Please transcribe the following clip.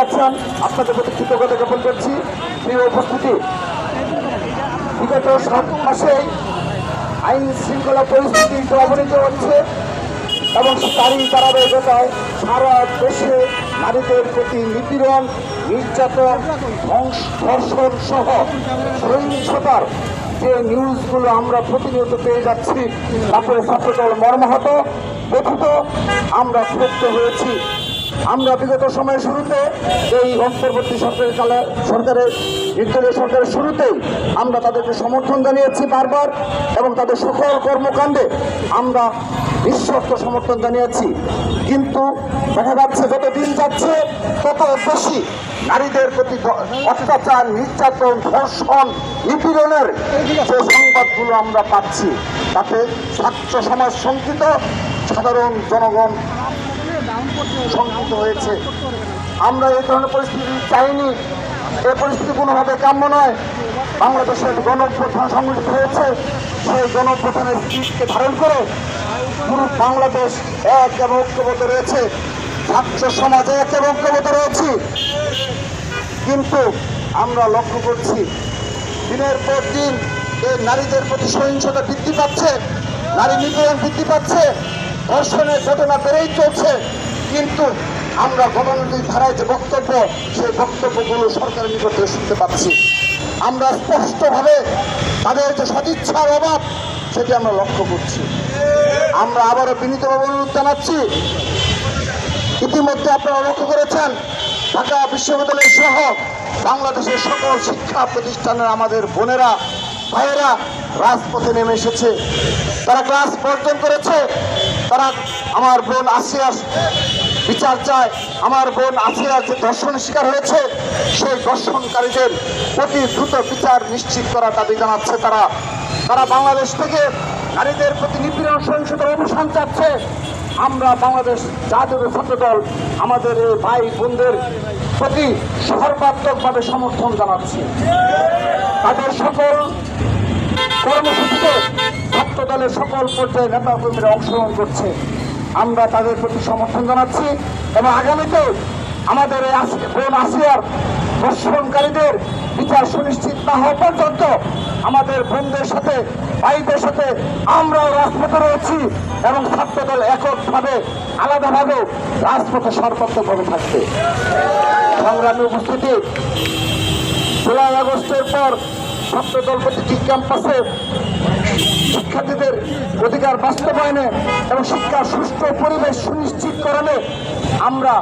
আছেন আপনাদের প্রতি কৃতজ্ঞতা জ্ঞাপন করছি। প্রিয় উপস্থিতি, বিগত 7 মাসে আইন শৃঙ্খলা পরিস্থিতি অবনীত হচ্ছে এবং তারই ধারাবাহিকতায় সারা দেশে নারীদের প্রতি নিপীড়ন, নির্যাতন, ধর্ষণ সহ সহিংসতার যে নিউজগুলো আমরা প্রতিনিয়ত পেয়ে যাচ্ছি, তারপরে ছাত্রদল মর্মাহত, ব্যথিত, আমরা ক্ষুব্ধ হয়েছি। আমরা বিগত সময়ের শুরুতে এই অন্তর্বর্তী সরকারের নির্দলীয় সরকারের শুরুতেই আমরা তাদেরকে সমর্থন জানিয়েছি বারবার, এবং তাদের সকল কর্মকাণ্ডে আমরা নিঃশর্ত সমর্থন জানিয়েছি। কিন্তু দেখা যাচ্ছে যত দিন যাচ্ছে তত বেশি নারীদের প্রতি অত্যাচার, নির্যাতন, ধর্ষণ, নিপীড়নের যে সংবাদগুলো আমরা পাচ্ছি, তাতে ছাত্র সমাজ শঙ্কিত, সাধারণ জনগণ শঙ্কিত হয়েছে। আমরা এই ধরনের পরিস্থিতি চাইনি, এই পরিস্থিতি কোনোভাবে কাম্য নয়। বাংলাদেশের গণঅভ্যুত্থান সংগঠিত হয়েছে, সেই গণঅভ্যুত্থানের স্পিরিটকে ধারণ করে পুরো বাংলাদেশ এক এবং ঐক্যবদ্ধ রয়েছে, ছাত্র সমাজ এক এবং ঐক্যবদ্ধ রয়েছে। কিন্তু আমরা লক্ষ্য করছি দিনের পর দিন এই নারীদের প্রতি সহিংসতা বৃদ্ধি পাচ্ছে, নারী নিপীড়ন বৃদ্ধি পাচ্ছে, ধর্ষণের ঘটনা বেড়েই চলছে। কিন্তু আমরা গণতান্ত্রিক ধারায় যে বক্তব্য, সেই বক্তব্যগুলো সরকারের নিকট থেকে শুনতে পাচ্ছি। আমরা স্পষ্টভাবে তাদের যে সদিচ্ছার অভাব, সেটি আমরা লক্ষ্য করছি। আমরা আবারও বিনীতভাবে অনুরোধ জানাচ্ছি, ইতিমধ্যে আপনারা লক্ষ্য করেছেন ঢাকা বিশ্ববিদ্যালয় সহ বাংলাদেশের সকল শিক্ষা প্রতিষ্ঠানের আমাদের বোনেরা, ভাইয়েরা রাজপথে নেমে এসেছে। তারা ক্লাস বর্জন করেছে। তারা আমার বোন আসিয়ার বিচার চায়। আমার বোন আসিয়ার যে ধর্ষণের শিকার হয়েছে, সেই ধর্ষণকারীদের অতি দ্রুত বিচার নিশ্চিত করার দাবি জানাচ্ছে। তারা বাংলাদেশ থেকে নারীদের প্রতি নিপীড়ন, সহিংসতার অবসান চাচ্ছে। আমরা বাংলাদেশ জাতীয় ছাত্রদল আমাদের এই ভাই বোনদের প্রতি সর্বাত্মকভাবে সমর্থন জানাচ্ছি। তাদের সকল কর্মসূচিতে ছাত্রদলের সকল পর্যায়ে নেতাকর্মীরা অংশগ্রহণ করছে। আমরা তাদের প্রতি সমর্থন জানাচ্ছি এবং আগামীতে আমাদের এই বোন আসিয়ার ধর্ষণকারীদের বিচার সুনিশ্চিত না হওয়া পর্যন্ত আমাদের বোনদের সাথে, ভাইদের সাথে আমরাও রাজপথে রয়েছি এবং ছাত্রদল এককভাবে, আলাদাভাবে রাজপথে সর্বাত্মকভাবে থাকবে। সংগ্রামী উপস্থিতি, জুলাই আগস্টের পর ছাত্রদল প্রতিটি ক্যাম্পাসে শিক্ষার্থীদের অধিকার বাস্তবায়নে এবং শিক্ষার সুষ্ঠু পরিবেশ সুনিশ্চিতকরণে আমরা